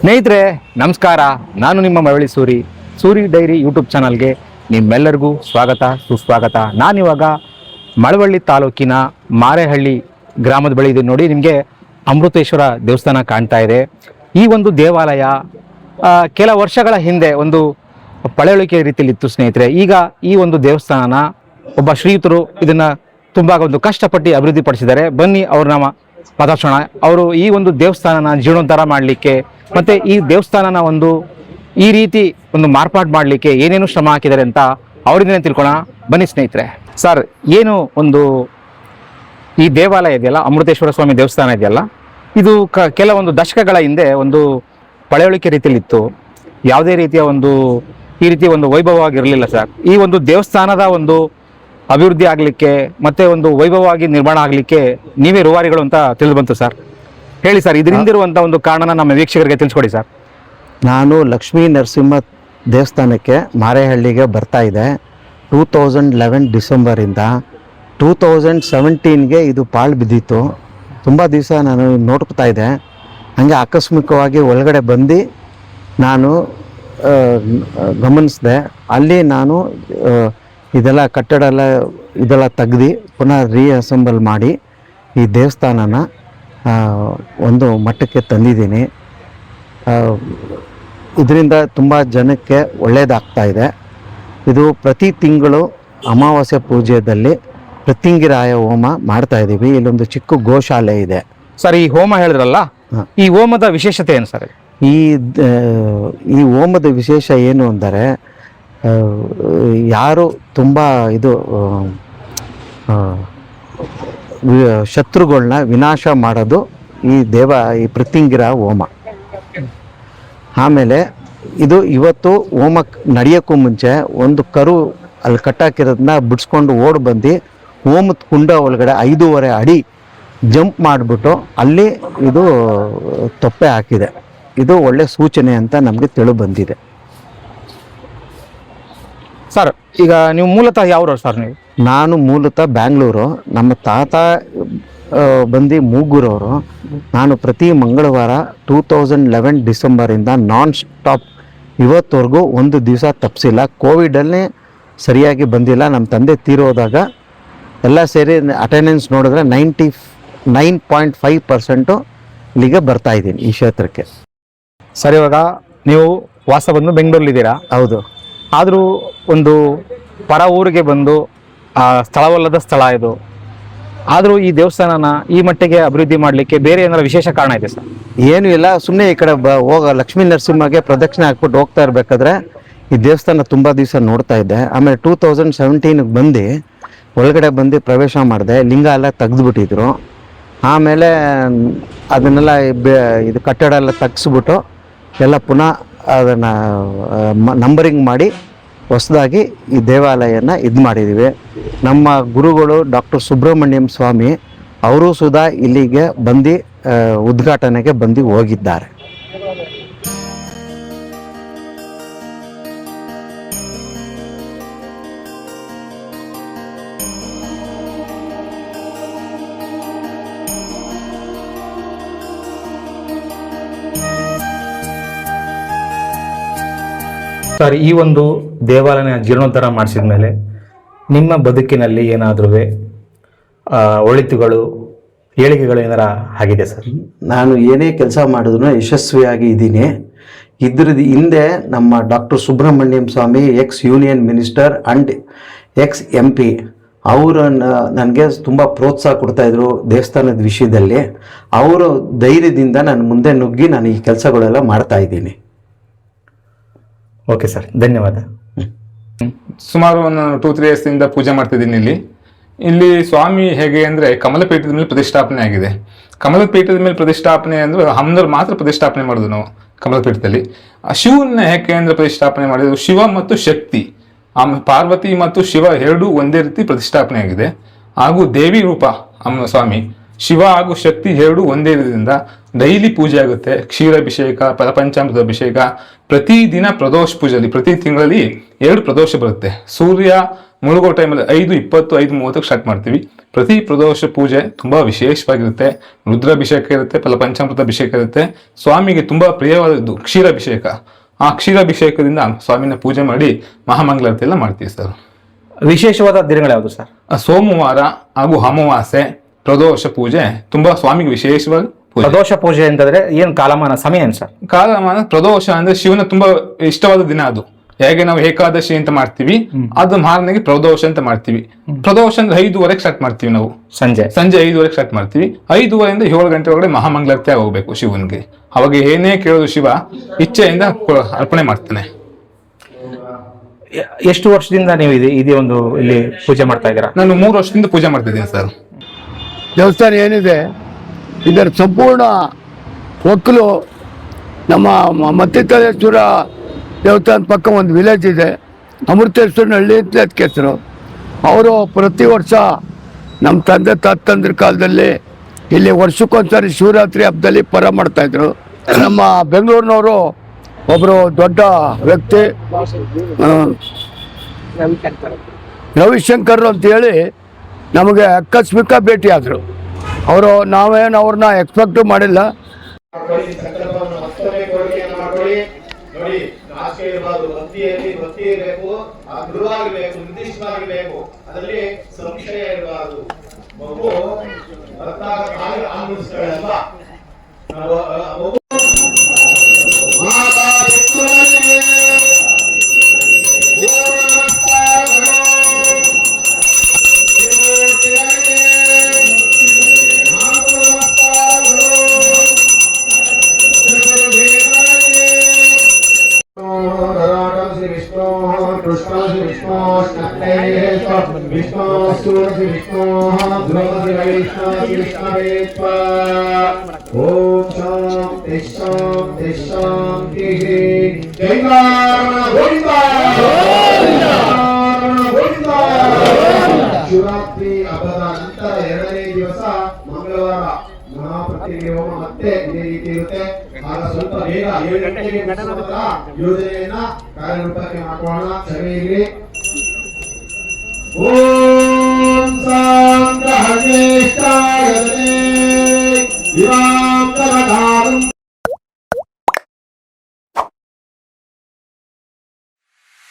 ಸ್ನೇಹಿತರೆ ನಮಸ್ಕಾರ. ನಾನು ನಿಮ್ಮ ಮರಳಿ ಸೂರಿ ಡೈರಿ ಯೂಟ್ಯೂಬ್ ಚಾನಲ್ಗೆ ನಿಮ್ಮೆಲ್ಲರಿಗೂ ಸ್ವಾಗತ ಸುಸ್ವಾಗತ. ನಾನಿವಾಗ ಮಳವಳ್ಳಿ ತಾಲೂಕಿನ ಮಾರೇಹಳ್ಳಿ ಗ್ರಾಮದ ಬಳಿ ಇದೆ ನೋಡಿ. ನಿಮಗೆ ಅಮೃತೇಶ್ವರ ದೇವಸ್ಥಾನ ಕಾಣ್ತಾ ಇದೆ. ಈ ಒಂದು ದೇವಾಲಯ ಕೆಲ ವರ್ಷಗಳ ಹಿಂದೆ ಒಂದು ಪಳೆಯುಳಿಕೆ ರೀತಿಯಲ್ಲಿ ಇತ್ತು ಸ್ನೇಹಿತರೆ. ಈಗ ಈ ಒಂದು ದೇವಸ್ಥಾನನ ಒಬ್ಬ ಶ್ರೀಯುತರು ಇದನ್ನು ತುಂಬ ಒಂದು ಕಷ್ಟಪಟ್ಟು ಅಭಿವೃದ್ಧಿಪಡಿಸಿದ್ದಾರೆ. ಬನ್ನಿ ಅವ್ರನ್ನ ಮಾತಾಡ್ಸೋಣ. ಅವರು ಈ ಒಂದು ದೇವಸ್ಥಾನನ ಜೀರ್ಣೋದ್ಧಾರ ಮಾಡಲಿಕ್ಕೆ ಮತ್ತು ಈ ದೇವಸ್ಥಾನನ ಒಂದು ಈ ರೀತಿ ಒಂದು ಮಾರ್ಪಾಡು ಮಾಡಲಿಕ್ಕೆ ಏನೇನು ಶ್ರಮ ಹಾಕಿದ್ದಾರೆ ಅಂತ ಅವರಿಂದ ತಿಳ್ಕೊಳ್ಳೋಣ. ಬನ್ನಿ ಸ್ನೇಹಿತರೆ. ಸರ್, ಏನು ಒಂದು ಈ ದೇವಾಲಯ ಇದೆಯಲ್ಲ, ಅಮೃತೇಶ್ವರ ಸ್ವಾಮಿ ದೇವಸ್ಥಾನ ಇದೆಯಲ್ಲ, ಇದು ಕೆಲವೊಂದು ದಶಕಗಳ ಹಿಂದೆ ಒಂದು ಪಳೆಯುಳಿಕೆ ರೀತಿಯಲ್ಲಿತ್ತು. ಯಾವುದೇ ರೀತಿಯ ಈ ರೀತಿ ಒಂದು ವೈಭವವಾಗಿರಲಿಲ್ಲ ಸರ್. ಈ ಒಂದು ದೇವಸ್ಥಾನದ ಒಂದು ಅಭಿವೃದ್ಧಿ ಆಗಲಿಕ್ಕೆ ಮತ್ತು ಒಂದು ವೈಭವವಾಗಿ ನಿರ್ಮಾಣ ಆಗಲಿಕ್ಕೆ ನೀವೇ ರೂವಾರಿಗಳು ಅಂತ ತಿಳಿದು ಬಂತು ಸರ್. ಹೇಳಿ ಸರ್, ಇದರಿಂದಿರುವಂಥ ಒಂದು ಕಾರಣನ ನಮ್ಮ ವೀಕ್ಷಕರಿಗೆ ತಿಳಿಸ್ಕೊಡಿ ಸರ್. ನಾನು ಲಕ್ಷ್ಮೀ ನರಸಿಂಹ ದೇವಸ್ಥಾನಕ್ಕೆ ಮಾರೇಹಳ್ಳಿಗೆ ಬರ್ತಾ ಇದೆ 2011 ಡಿಸೆಂಬರಿಂದ 2017ಗೆ ಇದು ಪಾಳು ಬಿದ್ದಿತ್ತು. ತುಂಬ ದಿವಸ ನಾನು ನೋಡ್ತಾ ಇದ್ದೆ. ಹಾಗೆ ಆಕಸ್ಮಿಕವಾಗಿ ಒಳಗಡೆ ಬಂದು ನಾನು ಗಮನಿಸಿದೆ. ಅಲ್ಲಿ ನಾನು ಇದೆಲ್ಲ ಕಟ್ಟಡ ಇದೆಲ್ಲ ತೆಗ್ದು ಪುನಃ ರೀಅಸೆಂಬಲ್ ಮಾಡಿ ಈ ದೇವಸ್ಥಾನನ ಒಂದು ಮಟ್ಟಕ್ಕೆ ತಂದಿದ್ದೀನಿ. ಇದರಿಂದ ತುಂಬ ಜನಕ್ಕೆ ಒಳ್ಳೆಯದಾಗ್ತಾ ಇದೆ. ಇದು ಪ್ರತಿ ತಿಂಗಳು ಅಮಾವಾಸ್ಯೆ ಪೂಜೆಯಲ್ಲಿ ಪ್ರತ್ಯಂಗಿರಾಯ ಹೋಮ ಮಾಡ್ತಾ ಇದ್ದೀವಿ. ಇಲ್ಲೊಂದು ಚಿಕ್ಕ ಗೋಶಾಲೆ ಇದೆ ಸರ್. ಈ ಹೋಮ ಹೇಳಿದ್ರಲ್ಲ, ಈ ಹೋಮದ ವಿಶೇಷತೆ ಏನು ಸರ್? ಈ ಹೋಮದ ವಿಶೇಷ ಏನು ಅಂದರೆ, ಯಾರು ತುಂಬ ಶತ್ರುಗಳನ್ನ ವಿನಾಶ ಮಾಡೋದು ಈ ಪ್ರತ್ಯಂಗಿರ ಹೋಮ. ಆಮೇಲೆ ಇವತ್ತು ಹೋಮಕ್ಕೆ ನಡೆಯೋಕ್ಕೂ ಮುಂಚೆ ಒಂದು ಕರು ಅಲ್ಲಿ ಕಟ್ಟಾಕಿರೋದನ್ನ ಬಿಡಿಸ್ಕೊಂಡು ಓಡಿ ಬಂದು ಹೋಮದ ಕುಂಡ ಒಳಗಡೆ 5.5 ಅಡಿ ಜಂಪ್ ಮಾಡಿಬಿಟ್ಟು ಅಲ್ಲಿ ಇದು ತೊಪ್ಪೆ ಹಾಕಿದೆ. ಇದು ಒಳ್ಳೆ ಸೂಚನೆ ಅಂತ ನಮಗೆ ತಿಳಿದು ಬಂದಿದೆ ಸರ್. ಈಗ ನೀವು ಮೂಲತಃ ಯಾವ್ರವ್ರು ಸರ್? ನಾನು ಮೂಲತಃ ಬ್ಯಾಂಗ್ಳೂರು. ನಮ್ಮ ತಾತ ಬಂದು ಮೂಗೂರವರು. ನಾನು ಪ್ರತಿ ಮಂಗಳವಾರ 2011 ಡಿಸೆಂಬರಿಂದ ನಾನ್ ಸ್ಟಾಪ್ ಇವತ್ತವರೆಗೂ ಒಂದು ದಿವಸ ತಪ್ಪಿಸಿಲ್ಲ. ಕೋವಿಡಲ್ಲೇ ಸರಿಯಾಗಿ ಬಂದಿಲ್ಲ. ನಮ್ಮ ತಂದೆ ತೀರೋದಾಗ ಎಲ್ಲ ಸೇರಿ ಅಟೆಂಡೆನ್ಸ್ ನೋಡಿದ್ರೆ 99.5% ಇಲ್ಲಿಗೆ ಬರ್ತಾಯಿದ್ದೀನಿ ಈ ಕ್ಷೇತ್ರಕ್ಕೆ. ಸರ್, ಇವಾಗ ನೀವು ವಾಸ ಬಂದು ಬೆಂಗಳೂರಲ್ಲಿದ್ದೀರಾ? ಹೌದು. ಆದರೂ ಒಂದು ಪರ ಊರಿಗೆ ಬಂದು ಸ್ಥಳವಲ್ಲದ ಸ್ಥಳ ಇದು. ಆದರೂ ಈ ದೇವಸ್ಥಾನನ ಈ ಮಟ್ಟಿಗೆ ಅಭಿವೃದ್ಧಿ ಮಾಡಲಿಕ್ಕೆ ಬೇರೆ ಏನಾದ್ರು ವಿಶೇಷ ಕಾರಣ ಇದೆ ಸರ್? ಏನೂ ಇಲ್ಲ. ಸುಮ್ಮನೆ ಈ ಕಡೆ ಲಕ್ಷ್ಮೀ ನರಸಿಂಹಗೆ ಪ್ರದಕ್ಷಿಣೆ ಹಾಕ್ಬಿಟ್ಟು ಹೋಗ್ತಾ ಇರಬೇಕಾದ್ರೆ ಈ ದೇವಸ್ಥಾನ ತುಂಬ ದಿವಸ ನೋಡ್ತಾ ಇದ್ದೆ. ಆಮೇಲೆ 2017ಗೆ ಬಂದು ಒಳಗಡೆ ಬಂದು ಪ್ರವೇಶ ಮಾಡಿದೆ. ಲಿಂಗ ಎಲ್ಲ ತೆಗೆದುಬಿಟ್ಟಿದ್ರು. ಆಮೇಲೆ ಅದನ್ನೆಲ್ಲ ಇದು ಕಟ್ಟಡ ಎಲ್ಲ ತೆಗೆಸ್ಬಿಟ್ಟು ಎಲ್ಲ ಪುನಃ ಅದನ್ನು ನಂಬರಿಂಗ್ ಮಾಡಿ ಹೊಸದಾಗಿ ಈ ದೇವಾಲಯನ ಇದು ಮಾಡಿದ್ದೀವಿ. ನಮ್ಮ ಗುರುಗಳು ಡಾಕ್ಟರ್ ಸುಬ್ರಹ್ಮಣ್ಯಂ ಸ್ವಾಮಿ ಅವರು ಸುಧಾ ಇಲ್ಲಿಗೆ ಬಂದು ಉದ್ಘಾಟನೆಗೆ ಬಂದು ಹೋಗಿದ್ದಾರೆ. ಸರ್, ಈ ಒಂದು ದೇವಾಲಯ ಜೀರ್ಣೋದ್ಧಾರ ಮಾಡಿಸಿದ ಮೇಲೆ ನಿಮ್ಮ ಬದುಕಿನಲ್ಲಿ ಏನಾದರೂ ಒಳಿತುಗಳು ಏಳಿಗೆಗಳು ಏನಾರ ಆಗಿದೆ ಸರ್? ನಾನು ಏನೇ ಕೆಲಸ ಮಾಡಿದ್ರು ಯಶಸ್ವಿಯಾಗಿ ಇದ್ದೀನಿ. ಇದ್ರದ್ದು ಹಿಂದೆ ನಮ್ಮ doctor Subramaniam Swamy ex union minister and ex MP ಅವರು ನನಗೆ ತುಂಬ ಪ್ರೋತ್ಸಾಹ ಕೊಡ್ತಾಯಿದ್ರು ದೇವಸ್ಥಾನದ ವಿಷಯದಲ್ಲಿ. ಅವರು ಧೈರ್ಯದಿಂದ ನಾನು ಮುಂದೆ ನುಗ್ಗಿ ನಾನು ಈ ಕೆಲಸಗಳೆಲ್ಲ ಮಾಡ್ತಾಯಿದ್ದೀನಿ. ಓಕೆ ಸರ್, ಧನ್ಯವಾದ. ಸುಮಾರು ಒಂದು 2-3 ಇಯರ್ಸಿಂದ ಪೂಜೆ ಮಾಡ್ತಿದ್ದೀನಿ ಇಲ್ಲಿ ಸ್ವಾಮಿ. ಹೇಗೆ ಅಂದರೆ ಕಮಲಪೀಠದ ಮೇಲೆ ಪ್ರತಿಷ್ಠಾಪನೆ ಆಗಿದೆ. ಕಮಲಪೀಠದ ಮೇಲೆ ಪ್ರತಿಷ್ಠಾಪನೆ ಅಂದರೆ ಹಮ್ನವ್ರು ಮಾತ್ರ ಪ್ರತಿಷ್ಠಾಪನೆ ಮಾಡೋದು ನಾವು ಕಮಲಪೀಠದಲ್ಲಿ. ಶಿವನ ಹೇಗೆ ಅಂದರೆ ಪ್ರತಿಷ್ಠಾಪನೆ ಮಾಡಿದ್ರು ಶಿವ ಮತ್ತು ಶಕ್ತಿ, ಪಾರ್ವತಿ ಮತ್ತು ಶಿವ ಎರಡೂ ಒಂದೇ ರೀತಿ ಪ್ರತಿಷ್ಠಾಪನೆ ಆಗಿದೆ. ಹಾಗೂ ದೇವಿ ರೂಪ ಸ್ವಾಮಿ, ಶಿವ ಹಾಗೂ ಶಕ್ತಿ ಎರಡೂ ಒಂದೇ ಇರೋದ್ರಿಂದ ಡೈಲಿ ಪೂಜೆ ಆಗುತ್ತೆ. ಕ್ಷೀರಾಭಿಷೇಕ, ಪರಪಂಚಾಮೃತ ಅಭಿಷೇಕ, ಪ್ರತಿದಿನ ಪ್ರದೋಷ ಪೂಜೆಯಲ್ಲಿ ಪ್ರತಿ ತಿಂಗಳಲ್ಲಿ 2 ಪ್ರದೋಷ ಬರುತ್ತೆ. ಸೂರ್ಯ ಮುಳುಗೋ ಟೈಮಲ್ಲಿ 5:20, 5:30 ಸ್ಟಾರ್ಟ್ ಮಾಡ್ತೀವಿ. ಪ್ರತಿ ಪ್ರದೋಷ ಪೂಜೆ ತುಂಬಾ ವಿಶೇಷವಾಗಿರುತ್ತೆ. ರುದ್ರಾಭಿಷೇಕ ಇರುತ್ತೆ, ಪಂಚಾಮೃತ ಅಭಿಷೇಕ ಇರುತ್ತೆ. ಸ್ವಾಮಿಗೆ ತುಂಬಾ ಪ್ರಿಯವಾದದ್ದು ಕ್ಷೀರಾಭಿಷೇಕ. ಆ ಕ್ಷೀರಾಭಿಷೇಕದಿಂದ ಸ್ವಾಮಿನ ಪೂಜೆ ಮಾಡಿ ಮಹಾಮಂಗಳಾರತಿ ಎಲ್ಲ ಮಾಡ್ತೀವಿ ಸರ್. ವಿಶೇಷವಾದ ದಿನಗಳು ಯಾವುದು ಸರ್? ಸೋಮವಾರ ಹಾಗೂ ಅಮಾವಾಸ್ಯೆ ಪ್ರದೋಷ ಪೂಜೆ ತುಂಬಾ ಸ್ವಾಮಿಗೆ ವಿಶೇಷವಾಗಿ ಪೂಜೆ. ಪ್ರದೋಷ ಪೂಜೆ ಅಂತಂದ್ರೆ ಏನ್ ಕಾಲಮಾನ ಸಮಯ ಏನ್ ಸರ್? ಕಾಲಮಾನ ಪ್ರದೋಷ ಅಂದ್ರೆ ಶಿವನ ತುಂಬಾ ಇಷ್ಟವಾದ ದಿನ ಅದು. ಹೇಗೆ ನಾವು ಏಕಾದಶಿ ಅಂತ ಮಾಡ್ತೀವಿ, ಅದು ಮಾರನೆಗೆ ಪ್ರದೋಷ ಅಂತ ಮಾಡ್ತೀವಿ. ಪ್ರದೋಷ ಅಂದ್ರೆ 5:30 ಸ್ಟಾರ್ಟ್ ಮಾಡ್ತೀವಿ ನಾವು. ಸಂಜೆ 5:30 ಸ್ಟಾರ್ಟ್ ಮಾಡ್ತೀವಿ. 5:30 7 ಗಂಟೆ ಒಳಗಡೆ ಮಹಾಮಂಗಳಾರತಿ ಹೋಗ್ಬೇಕು ಶಿವನಿಗೆ. ಅವಾಗ ಏನೇ ಕೇಳೋದು ಶಿವ ಇಚ್ಛೆಯಿಂದ ಅರ್ಪಣೆ ಮಾಡ್ತಾನೆ. ಎಷ್ಟು ವರ್ಷದಿಂದ ನೀವು ಇದೇ ಒಂದು ಇಲ್ಲಿ ಪೂಜೆ ಮಾಡ್ತಾ ಇದ್ದೀರಾ? ನಾನು 3 ವರ್ಷದಿಂದ ಪೂಜೆ ಮಾಡ್ತಿದ್ದೀನಿ ಸರ್. ದೇವಸ್ಥಾನ ಏನಿದೆ ಇದರ ಸಂಪೂರ್ಣ ಒಕ್ಕಲು ನಮ್ಮ ಮತ್ತಿತಲೇಶ್ವರ ದೇವಸ್ಥಾನ ಪಕ್ಕ ಒಂದು ವಿಲೇಜ್ ಇದೆ, ಅಮೃತೇಶ್ವರನಹಳ್ಳಿ ಅಂತ ಅದಕ್ಕೆ ಹೆಸರು. ಅವರು ಪ್ರತಿ ವರ್ಷ ನಮ್ಮ ತಂದೆ ತಾತಂದ್ರ ಕಾಲದಲ್ಲಿ ಇಲ್ಲಿ ವರ್ಷಕ್ಕೊಂದ್ಸರಿ ಶಿವರಾತ್ರಿ ಹಬ್ಬದಲ್ಲಿ ಪರ ಮಾಡ್ತಾಯಿದ್ರು. ನಮ್ಮ ಬೆಂಗಳೂರಿನವರು ಒಬ್ಬರು ದೊಡ್ಡ ವ್ಯಕ್ತಿ ರವಿಶಂಕರ್ ಅಂತೇಳಿ ನಮಗೆ ಆಕಸ್ಮಿಕ ಭೇಟಿ ಆದರು. ನಾವೇನು ಅವ್ರನ್ನ ಎಕ್ಸ್ಪೆಕ್ಟ್ ಮಾಡಿಲ್ಲ. ನೋಡಿ, ನಾಚಿಕೆ ಇರಬಾರದು. ಭಕ್ತಿಯಲ್ಲಿ ಭಕ್ತಿ ಇರಬೇಕು, ದೃಢವಾಗಿರ್ಬೇಕು, ನಿರ್ದಿಷ್ಟವಾಗಿರ್ಬೇಕು, ಅದರಲ್ಲಿ ಸಂಶಯ ಇರಬಾರದು. ಮಗು ಭಕ್ತಾಗ ತಾಯಿ ಆನಂದಿಸ್ತಾಳಲ್ವಾ, ಮಗು ಓಂ ಶಾಂತಿ ಶಾಂತಿ ಶಾಂತಿ. ಶಿವರಾತ್ರಿ ಹಬ್ಬದ ನಂತರ 2ನೇ ದಿವಸ ಮಂಗಳವಾರ ಮಹಾಪ್ರತಿಗೆ ಹೋಮ ಮತ್ತೆ ಇದೇ ರೀತಿ ಇರುತ್ತೆ. ಆಗ ಸ್ವಲ್ಪ ಬೇಗ 7 ಗಂಟೆಗೆ ಯೋಜನೆಯನ್ನ ಕಾರ್ಯರೂಪಕ್ಕೆ ಹಾಕೋಣ. ಸಭೆಯಲ್ಲಿ ಓಂ ಸಾಂತ ಹರೇಷ್ಠಾಯ